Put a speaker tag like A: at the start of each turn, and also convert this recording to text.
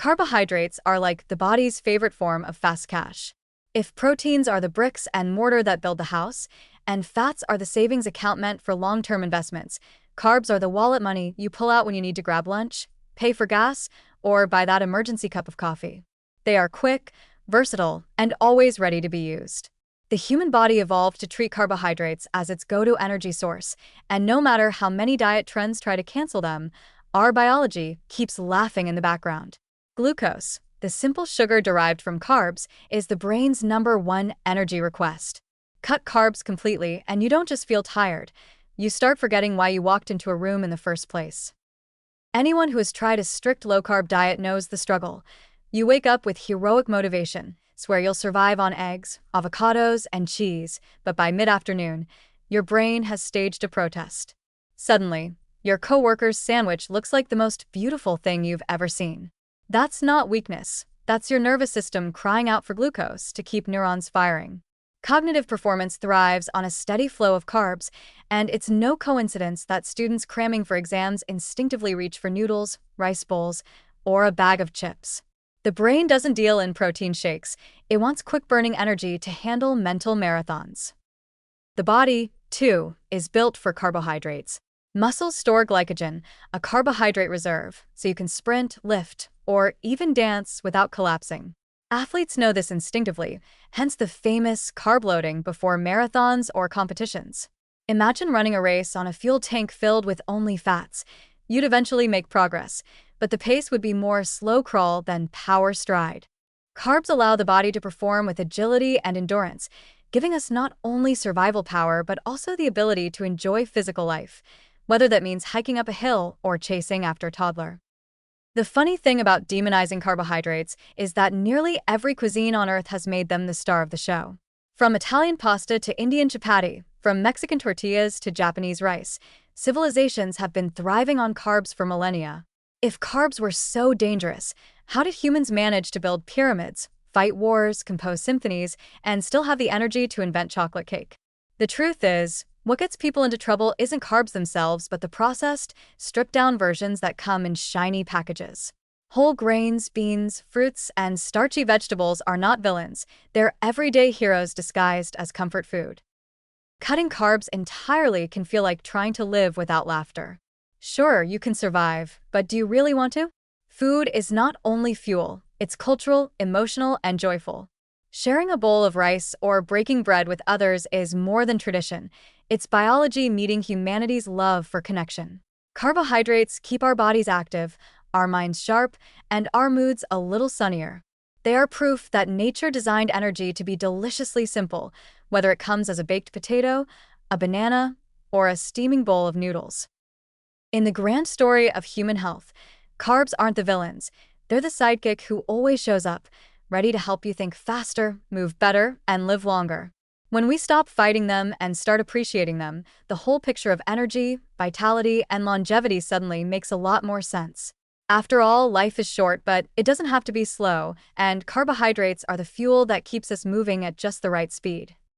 A: Carbohydrates are like the body's favorite form of fast cash. If proteins are the bricks and mortar that build the house, and fats are the savings account meant for long-term investments, carbs are the wallet money you pull out when you need to grab lunch, pay for gas, or buy that emergency cup of coffee. They are quick, versatile, and always ready to be used. The human body evolved to treat carbohydrates as its go-to energy source, and no matter how many diet trends try to cancel them, our biology keeps laughing in the background. Glucose, the simple sugar derived from carbs, is the brain's #1 energy request. Cut carbs completely, and you don't just feel tired. You start forgetting why you walked into a room in the first place. Anyone who has tried a strict low-carb diet knows the struggle. You wake up with heroic motivation, swear you'll survive on eggs, avocados, and cheese, but by mid-afternoon, your brain has staged a protest. Suddenly, your coworker's sandwich looks like the most beautiful thing you've ever seen. That's not weakness. That's your nervous system crying out for glucose to keep neurons firing. Cognitive performance thrives on a steady flow of carbs, and it's no coincidence that students cramming for exams instinctively reach for noodles, rice bowls, or a bag of chips. The brain doesn't deal in protein shakes. It wants quick-burning energy to handle mental marathons. The body, too, is built for carbohydrates. Muscles store glycogen, a carbohydrate reserve, so you can sprint, lift, or even dance without collapsing. Athletes know this instinctively, hence the famous carb loading before marathons or competitions. Imagine running a race on a fuel tank filled with only fats. You'd eventually make progress, but the pace would be more slow crawl than power stride. Carbs allow the body to perform with agility and endurance, giving us not only survival power but also the ability to enjoy physical life, whether that means hiking up a hill or chasing after a toddler. The funny thing about demonizing carbohydrates is that nearly every cuisine on earth has made them the star of the show. From Italian pasta to Indian chapati, from Mexican tortillas to Japanese rice, civilizations have been thriving on carbs for millennia. If carbs were so dangerous, how did humans manage to build pyramids, fight wars, compose symphonies, and still have the energy to invent chocolate cake? The truth is, what gets people into trouble isn't carbs themselves, but the processed, stripped-down versions that come in shiny packages. Whole grains, beans, fruits, and starchy vegetables are not villains. They're everyday heroes disguised as comfort food. Cutting carbs entirely can feel like trying to live without laughter. Sure, you can survive, but do you really want to? Food is not only fuel, it's cultural, emotional, and joyful. Sharing a bowl of rice or breaking bread with others is more than tradition. It's biology meeting humanity's love for connection. Carbohydrates keep our bodies active, our minds sharp, and our moods a little sunnier. They are proof that nature designed energy to be deliciously simple, whether it comes as a baked potato, a banana, or a steaming bowl of noodles. In the grand story of human health, carbs aren't the villains. They're the sidekick who always shows up, ready to help you think faster, move better, and live longer. When we stop fighting them and start appreciating them, the whole picture of energy, vitality, and longevity suddenly makes a lot more sense. After all, life is short, but it doesn't have to be slow, and carbohydrates are the fuel that keeps us moving at just the right speed.